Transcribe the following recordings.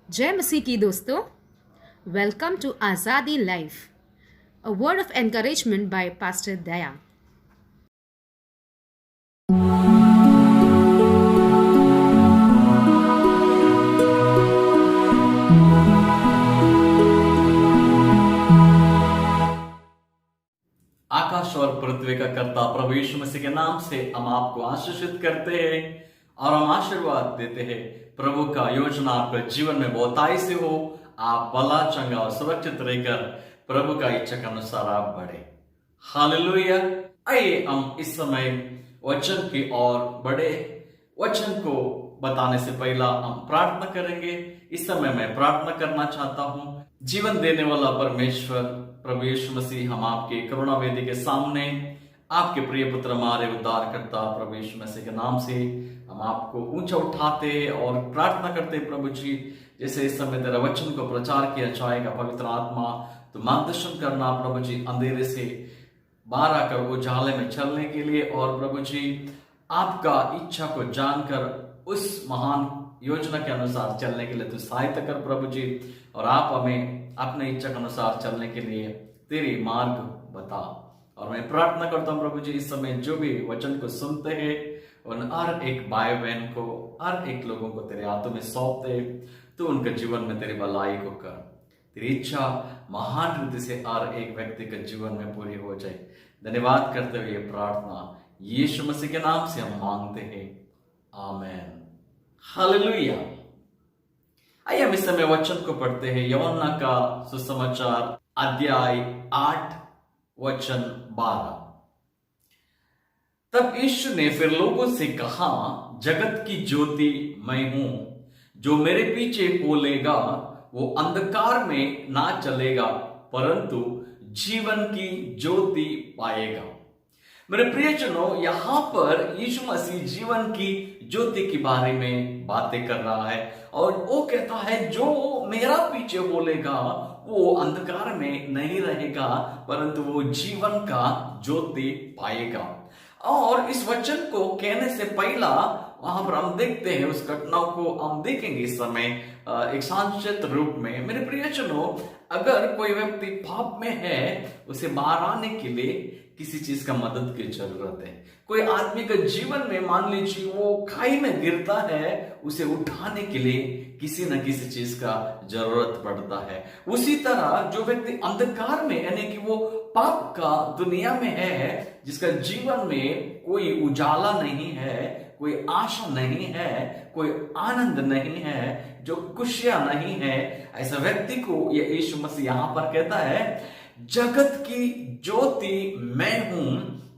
जय मसीह की दोस्तों, welcome to Azadi life, a word of encouragement by pastor Daya. आकाश और पृथ्वी का कर्ता प्रभु यीशु मसीह के नाम से हम आपको आशीषित करते हैं और हम आशीर्वाद देते हैं। प्रभु का योजना आपके जीवन में बहुताई से हो, आप भला चंगा और सुरक्षित रहकर प्रभु का इच्छा के अनुसार आप बढ़े। हालेलुया। आइए हम इस समय वचन की ओर बढ़े। वचन को बताने से पहला हम प्रार्थना करेंगे। इस समय मैं प्रार्थना करना चाहता हूं। जीवन देने वाला परमेश्वर प्रभु यीशु मसीह, हम आपके करुणा वेदी के सामने आपके प्रिय पुत्र हमारे उद्धारकर्ता प्रभु यीशु मसीह के नाम से हम आपको ऊंचा उठाते और प्रार्थना करते प्रभु जी, जैसे इस समय तेरा वचन को प्रचार किया जाएगा, पवित्र आत्मा तो मार्गदर्शन करना प्रभु जी, अंधेरे से बाहर आकर उजाले में चलने के लिए, और प्रभु जी आपका इच्छा को जानकर उस महान योजना के अनुसार चलने के लिए तू सहायता कर प्रभु जी, और आप हमें अपने इच्छा के अनुसार चलने के लिए तेरी मार्ग बता। और मैं प्रार्थना करता हूँ प्रभु जी, इस समय जो भी वचन को सुनते हैं उन हर एक भाई बहन को, हर एक लोगों को तेरे हाथों में सौंपते, तो उनके जीवन में तेरी भलाई को कर, तेरी इच्छा महान रीति से हर एक व्यक्ति के जीवन में पूरी हो जाए। धन्यवाद करते हुए प्रार्थना यीशु मसीह के नाम से हम मांगते हैं, आमेन। हालेलुया। आइए हम इस समय वचन को पढ़ते हैं। यूहन्ना का सुसमाचार अध्याय 8 वचन 12। तब यीशु ने फिर लोगों से कहा, जगत की ज्योति मैं हूं, जो मेरे पीछे बोलेगा वो अंधकार में ना चलेगा परंतु जीवन की ज्योति पाएगा। मेरे प्रियजनों, यहां पर यीशु मसीह जीवन की ज्योति के बारे में बातें कर रहा है, और वो कहता है जो मेरा पीछे बोलेगा वो अंधकार में नहीं रहेगा परंतु वो जीवन का ज्योति पाएगा। और इस वचन को कहने से पहला वहां पर हम देखते हैं, उस घटनाओं को हम देखेंगे इस समय एक संक्षिप्त रूप में। मेरे प्रियजनों, अगर कोई व्यक्ति पाप में है, उसे बाहर आने के लिए किसी चीज का मदद की जरूरत है। कोई आदमी का जीवन में मान लीजिए वो खाई में गिरता है, उसे उठाने के लिए किसी न किसी चीज का जरूरत पड़ता है। उसी तरह जो व्यक्ति अंधकार में, यानी कि वो पाप का दुनिया में है, जिसका जीवन में कोई उजाला नहीं है, कोई आशा नहीं है, कोई आनंद नहीं है, जो खुशियां नहीं है, ऐसा व्यक्ति को ये यीशु मसीह यहां पर कहता है, जगत की ज्योति मैं हूं,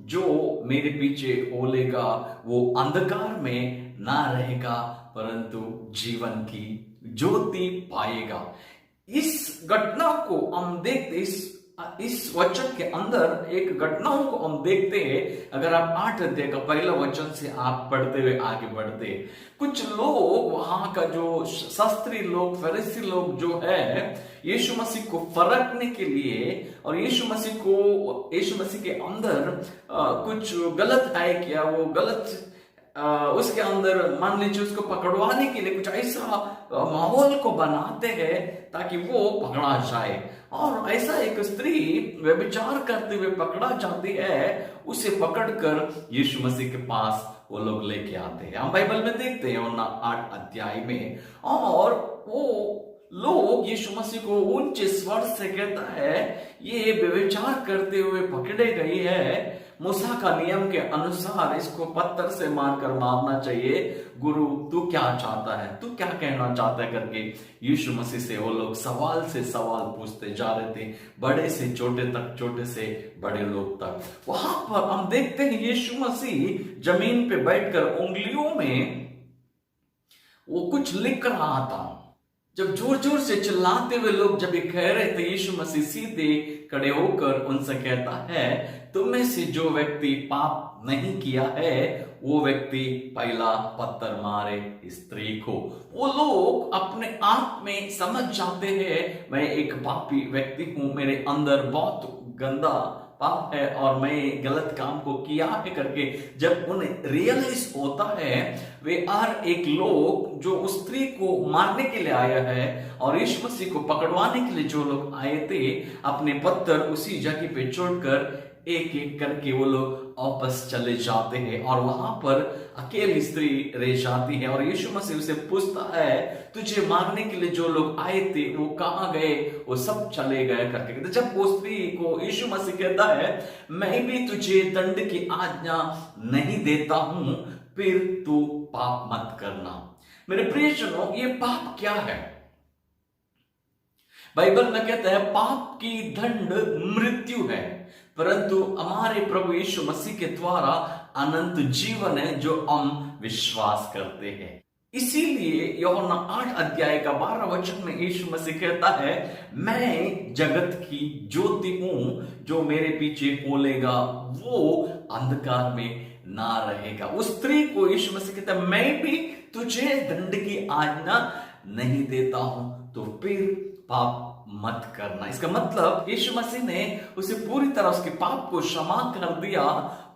जो मेरे पीछे बोलेगा वो अंधकार में ना रहेगा परंतु जीवन की ज्योति पाएगा। इस घटना को हम देखते, इस वचन के अंदर एक घटनाओं को हम देखते हैं। अगर आप 8 अध्याय का पहला वचन से आप पढ़ते हुए आगे बढ़ते, कुछ लोग वहां का जो शास्त्री लोग, फरीसी लोग जो है, यीशु मसीह को फरकने के लिए और यीशु मसीह के अंदर कुछ गलत है क्या, वो गलत उसके अंदर मान लीजिए उसको पकड़वाने के लिए कुछ ऐसा माहौल को बनाते हैं ताकि वो पकड़ा जाए। और ऐसा एक स्त्री व्यभिचार करते हुए पकड़ा जाती है, उसे पकड़कर यीशु मसीह के पास वो लोग लेके आते हैं। हम बाइबल में देखते हैं 8 अध्याय में, और वो लोग यीशु मसीह को ऊंचे स्वर से कहता है, ये व्यभिचार करते हुए पकड़े गई है, मूसा का नियम के अनुसार इसको पत्थर से मारकर मारना चाहिए। गुरु तू क्या चाहता है, तू क्या कहना चाहता है करके यीशु मसीह से वो लोग सवाल से सवाल पूछते जा रहे थे, बड़े से छोटे तक, छोटे से बड़े लोग तक। वहां पर हम देखते हैं यीशु मसीह जमीन पे बैठकर उंगलियों में वो कुछ लिख रहा था। जब जोर जोर से चिल्लाते हुए लोग जब ये कह रहे थे, यीशु मसीह सीधे खड़े होकर उनसे कहता है, तुम में से जो व्यक्ति पाप नहीं किया है वो व्यक्ति पहला पत्थर मारे स्त्री को। वो लोग अपने आप में समझ जाते हैं, मैं एक पापी व्यक्ति हूं, मेरे अंदर बहुत गंदा पाप है और मैं गलत काम को किया है करके जब उन्हें रियलाइज होता है, वे आर एक लोग जो उस स्त्री को मारने के लिए आया है और यीशु मसीह को पकड़वाने के लिए जो लोग आए थे, अपने पत्थर उसी जगह पे छोड़कर एक एक करके वो लोग वापस चले जाते हैं और वहां पर अकेली स्त्री रह जाती है और यीशु मसीह उसे पूछता है, तुझे मारने के लिए जो लोग आए थे वो कहां गए? वो सब चले गए करके। तो जब वो स्त्री को यीशु मसीह कहता है, मैं भी तुझे दंड की आज्ञा नहीं देता हूं, फिर तू पाप मत करना। मेरे प्रियजनों, ये पाप क्या है? बाइबल में कहता है पाप की दंड मृत्यु है, परंतु हमारे प्रभु यीशु मसीह के द्वारा अनंत जीवन है जो हम विश्वास करते हैं। इसीलिए यूहन्ना 8 अध्याय का 12 वचन में यीशु मसीह कहता है, मैं जगत की ज्योति हूं, जो मेरे पीछे बोलेगा वो अंधकार में ना रहेगा। उस स्त्री को यीशु मसीह कहता है, मैं भी तुझे दंड की आज्ञा नहीं देता हूं, तो फिर पाप मत करना। इसका मतलब यीशु मसीह ने उसे पूरी तरह उसके पाप को क्षमा कर दिया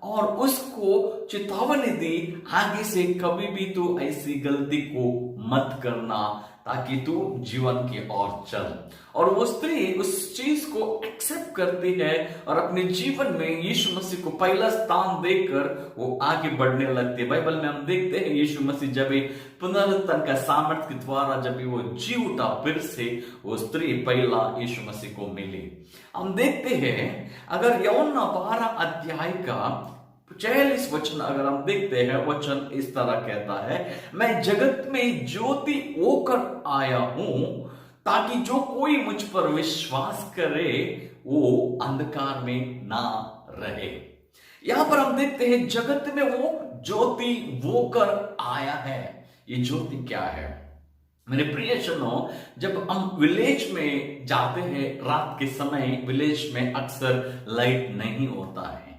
और उसको चेतावनी दी, आगे से कभी भी तू ऐसी गलती को मत करना, ताकि तू जीवन की ओर चल। और वो स्त्री उस चीज को एक्सेप्ट करती है और अपने जीवन में यीशु मसीह को पहला स्थान देकर वो आगे बढ़ने लगती है। बाइबल में हम देखते हैं यीशु मसीह जब पुनरुत्थान का सामर्थ्य के द्वारा जब वो जी उठा, फिर से वो स्त्री पहला यीशु मसीह को मिली। हम देखते हैं अगर यूहन्ना 12 अध्याय का 46 वचन अगर हम देखते हैं, वचन इस तरह कहता है, मैं जगत में ज्योति होकर आया हूं, ताकि जो कोई मुझ पर विश्वास करे वो अंधकार में ना रहे। यहां पर हम देखते हैं जगत में वो ज्योति होकर आया है। ये ज्योति क्या है? मेरे प्रियजनों, जब हम विलेज में जाते हैं रात के समय, विलेज में अक्सर लाइट नहीं होता है।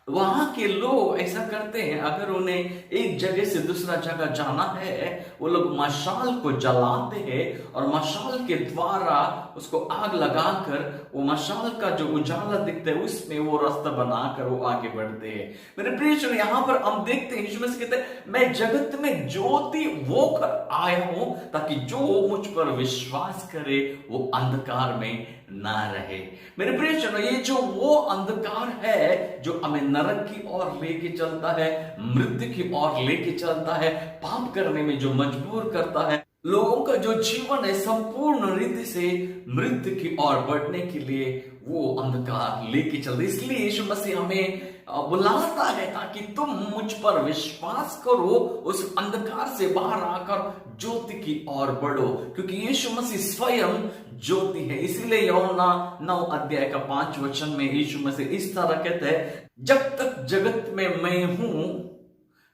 वहां के लोग ऐसा करते हैं, अगर उन्हें एक जगह से दूसरा जगह जाना है, वो लोग मशाल को जलाते हैं और मशाल के द्वारा उसको आग लगाकर वो मशाल का जो उजाला दिखता है उसमें वो रास्ता बनाकर वो आगे बढ़ते हैं। मेरे प्रियजन, यहाँ पर हम देखते हैं यीशु मसीह कहते हैं, मैं जगत में ज्योति होकर आया हूं, ताकि जो मुझ पर विश्वास करे वो अंधकार में ना रहे। मेरे प्रियजनों, ये जो वो अंधकार है जो हमें नरक की ओर लेके चलता है, मृत्यु की ओर लेके चलता है, पाप करने में जो मजबूर करता है, लोगों का जो जीवन है संपूर्ण रीति से मृत्यु की ओर बढ़ने के लिए वो अंधकार लेके चलता है। इसलिए यीशु मसीह हमें बुलाता है ताकि तुम मुझ पर विश्वास करो, उस अंधकार से बाहर आकर ज्योति की ओर बढ़ो, क्योंकि यीशु मसीह स्वयं ज्योति है। इसीलिए यूहन्ना 9 अध्याय का 5 वचन में यीशु मसीह इस तरह कहते हैं, जब तक जगत में मैं हूं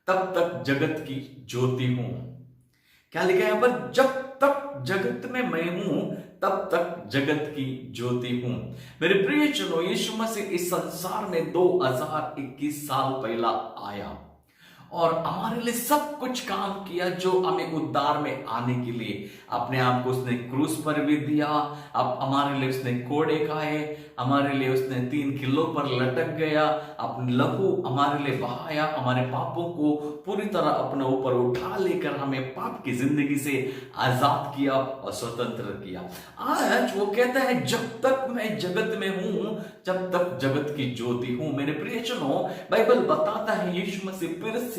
तब तक जगत की ज्योति हूं। क्या लिखा है यहां पर? जब तक जगत में मैं हूं तब तक जगत की ज्योति हूं। मेरे प्रियजनों, यीशु मसीह इस संसार में 2021 साल पहला आया और हमारे लिए सब कुछ काम किया जो हमें उद्धार में आने के लिए। अपने आप को उसने क्रूस पर भी दिया, अब हमारे लिए उसने कोड़े खाए, हमारे लिए उसने 3 किलो पर लटक गया, अपने लहू हमारे लिए बहाया, हमारे पापों को पूरी तरह अपने ऊपर उठा लेकर हमें पाप की जिंदगी से आजाद किया और स्वतंत्र किया। आज वो कहता है, जब तक मैं जगत में हूं जब तक जगत की ज्योति हूं। मेरे प्रियजनों, बाइबल बताता है यीशु मसीह फिर से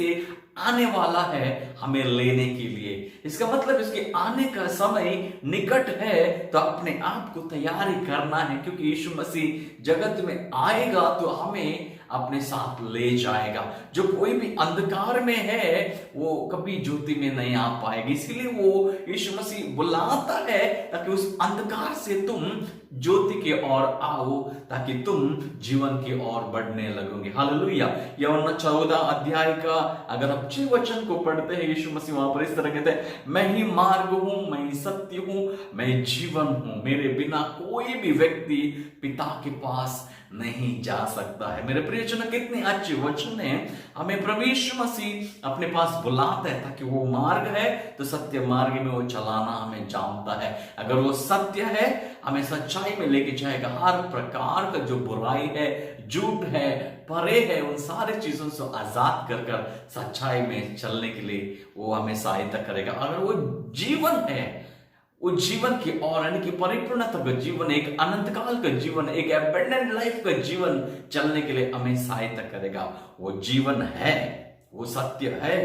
आने वाला है हमें लेने के लिए। इसका मतलब इसके आने का समय निकट है, तो अपने आप को तैयारी करना है, क्योंकि यीशु मसीह जगत में आएगा तो हमें अपने साथ ले जाएगा। जो कोई भी अंधकार में है वो कभी ज्योति में नहीं आ पाएगी। इसीलिए वो यीशु मसीह बुलाता है ताकि उस अंधकार से तुम ज्योति की ओर आओ, ताकि तुम जीवन की ओर बढ़ने लगोगे। हालेलुया। यूहन्ना 14 अध्याय का अगर आप 6 वचन को पढ़ते हैं, यीशु मसीह वहां पर इस तरह कहते हैं, मैं ही मार्ग हूं, मैं ही सत्य हूं, मैं जीवन हूं, मेरे बिना कोई भी व्यक्ति पिता के पास नहीं जा सकता है। मेरे प्रियजनों, कितने अच्छे वचन है। हमें प्रभु यीशु मसीह अपने पास बुलाता है ताकि वो मार्ग है तो सत्य मार्ग में वो चलाना हमें जानता है। अगर वो सत्य है हमें सच्चाई में लेके जाएगा। हर प्रकार का जो बुराई है, झूठ है, परे है, उन सारी चीजों से आजाद कर कर सच्चाई में चलने के लिए वो हमें सहायता करेगा। अगर वो जीवन है, वो जीवन की और यानी कि परिपूर्णता का जीवन, एक अनंत काल का जीवन, एक एबंडेंट लाइफ का जीवन चलने के लिए हमें सहायता करेगा। वो जीवन है, वो सत्य है,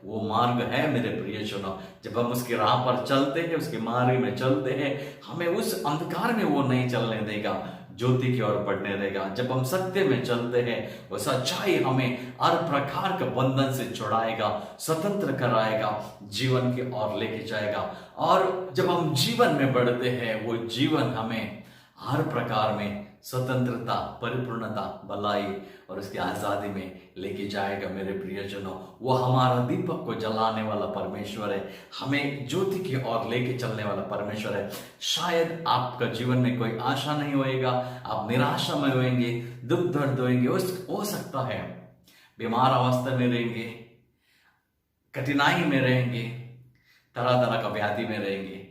वो मार्ग है। मेरे प्रियजनों, जब हम उसके राह पर चलते हैं, उसके मार्ग में चलते हैं, हमें उस अंधकार में वो नहीं चलने देगा, ज्योति की ओर बढ़ने देगा। जब हम सत्य में चलते हैं, वो सच्चाई हमें हर प्रकार का बंधन से छुड़ाएगा, स्वतंत्र कराएगा, जीवन की ओर लेके जाएगा। और जब हम जीवन में बढ़ते हैं, वो जीवन हमें हर प्रकार में स्वतंत्रता, परिपूर्णता, भलाई और उसकी आजादी में लेके जाएगा। मेरे प्रियजनों, वो हमारा दीपक को जलाने वाला परमेश्वर है, हमें ज्योति की ओर लेके चलने वाला परमेश्वर है। शायद आपका जीवन में कोई आशा नहीं होएगा, आप निराशा में होंगे, दुख दर्द होंगे, हो सकता है बीमार अवस्था में रहेंगे, कठिनाई में रहेंगे, तरह तरह का व्याधि में रहेंगे।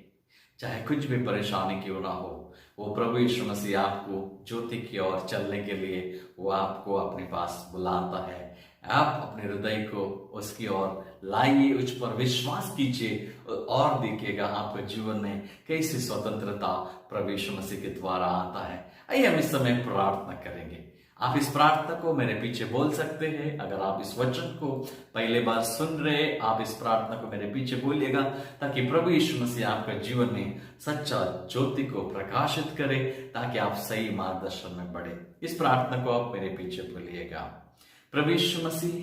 चाहे कुछ भी परेशानी क्यों ना हो, वो प्रभु यीशु मसीह आपको ज्योति की ओर चलने के लिए वो आपको अपने पास बुलाता है। आप अपने हृदय को उसकी ओर लाइए, उस पर विश्वास कीजिए और देखिएगा आपके जीवन में कैसी स्वतंत्रता प्रभु यीशु मसीह के द्वारा आता है। आइए हम इस समय प्रार्थना करेंगे। आप इस प्रार्थना को मेरे पीछे बोल सकते हैं। अगर आप इस वचन को पहले बार सुन रहे, आप इस प्रार्थना को मेरे पीछे बोलिएगा ताकि प्रभु यीशु मसीह आपके जीवन में सच्चा ज्योति को प्रकाशित करे, ताकि आप सही मार्गदर्शन में बढ़े। इस प्रार्थना को आप मेरे पीछे बोलिएगा। प्रभु यीशु मसीह,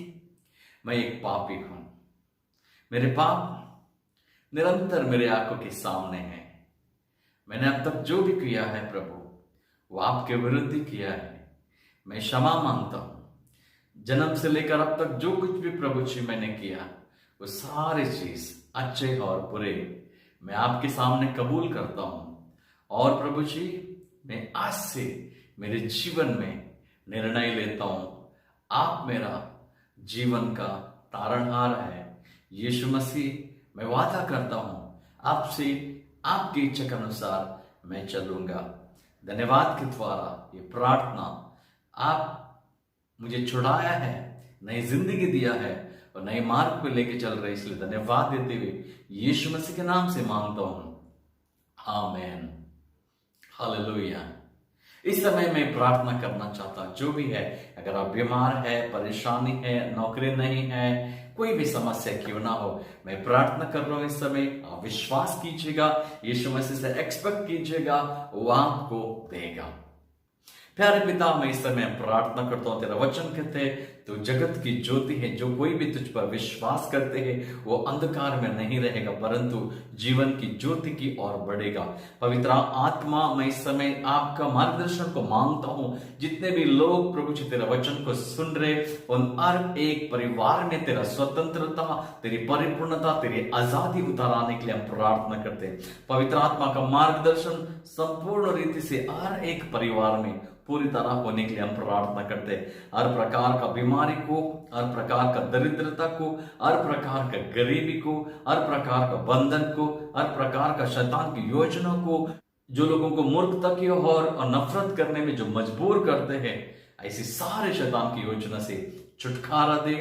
मैं एक पापी हूं, मेरे पाप निरंतर मेरे आंखों के सामने हैं। मैंने अब तक जो भी किया है प्रभु, वो आपके विरुद्ध ही किया है। मैं क्षमा मांगता हूं। जन्म से लेकर अब तक जो कुछ भी प्रभु जी मैंने किया, वो सारी चीज अच्छे और बुरे मैं आपके सामने कबूल करता हूं। और प्रभु जी, मैं आज से मेरे जीवन में निर्णय लेता हूं, आप मेरा जीवन का तारणहार है। यीशु मसीह, मैं वादा करता हूं आपसे, आपकी इच्छा के अनुसार मैं चलूंगा। धन्यवाद के द्वारा ये प्रार्थना आप मुझे छुड़ाया है, नई जिंदगी दिया है और नए मार्ग पे लेके चल रहे, इसलिए धन्यवाद देते हुए यीशु मसीह के नाम से मांगता हूं, आमीन, हालेलुया। इस समय मैं प्रार्थना करना चाहता, जो भी है, अगर आप बीमार है, परेशानी है, नौकरी नहीं है, कोई भी समस्या क्यों ना हो, मैं प्रार्थना कर रहा हूं इस समय। आप विश्वास कीजिएगा, यीशु मसीह से एक्सपेक्ट कीजिएगा, वो आपको देगा। प्यारे पिता, मैं इस समय प्रार्थना करता हूं, तेरा वचन कहते हैं तो जगत की ज्योति है, जो कोई भी तुझ पर विश्वास करते हैं वो अंधकार में नहीं रहेगा परंतु जीवन की ज्योति की ओर बढ़ेगा। पवित्र आत्मा, मैं इस समय आपका मार्गदर्शन को मांगता हूं। जितने भी लोग प्रभु जी तेरा वचन को सुन रहे, उन हर एक परिवार में तेरा स्वतंत्रता, तेरी परिपूर्णता, तेरी आजादी उतारने के लिए हम प्रार्थना करते हैं। पवित्र आत्मा का मार्गदर्शन संपूर्ण रीति से हर एक परिवार में पूरी तरह होने के लिए हम प्रार्थना करते हैं। हर प्रकार का बीमारी को, हर प्रकार का दरिद्रता को, हर प्रकार का गरीबी को, हर प्रकार का बंधन को, हर प्रकार का शैतान की योजना को, जो लोगों को मूर्खता की ओर और नफरत करने में जो मजबूर करते हैं, ऐसी सारे शैतान की योजना से छुटकारा दे,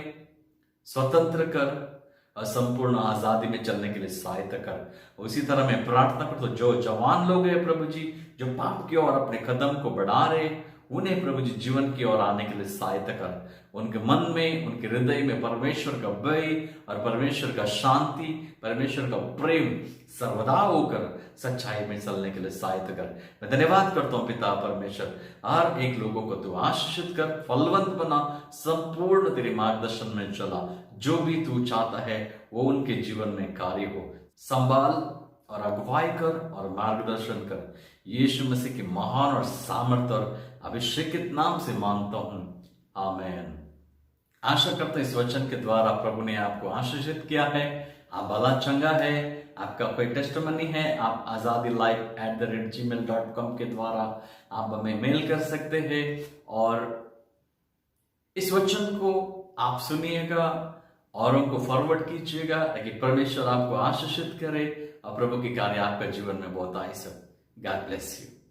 स्वतंत्र कर और संपूर्ण आजादी में चलने के लिए सहायता कर। उसी तरह मैं प्रार्थना करता हूं, जो जवान लोग हैं प्रभु जी, जो पाप की ओर अपने कदम को बढ़ा रहे, उन्हें प्रभु जी जीवन की ओर आने के लिए सहायता कर। उनके मन में, उनके हृदय में परमेश्वर का भय और परमेश्वर का शांति, परमेश्वर का प्रेम सर्वदा होकर सच्चाई में चलने के लिए सहायता कर। मैं धन्यवाद करता हूं पिता परमेश्वर, हर एक लोगों को तू आशीषित कर, फलवंत बना, संपूर्ण तेरे मार्गदर्शन में चला। जो भी तू चाहता है वो उनके जीवन में कार्य हो। संभाल और अगुवाई कर और मार्गदर्शन कर। यीशु मसीह के महान और सामर्थ्य और अभिषेकित नाम से मांगता हूं, आमीन। आशा करते इस वचन के द्वारा प्रभु ने आपको आशीषित किया है, आप भला चंगा है आपका कोई टेस्टमनी है, आप azadilife@gmail.com के द्वारा आप हमें मेल कर सकते हैं। और इस वचन को आप सुनिएगा, औरों को फॉरवर्ड कीजिएगा, ताकि परमेश्वर आपको आशीषित करे और प्रभु के कार्य आपका जीवन में बहुत आए। सब गॉड ब्लेस यू।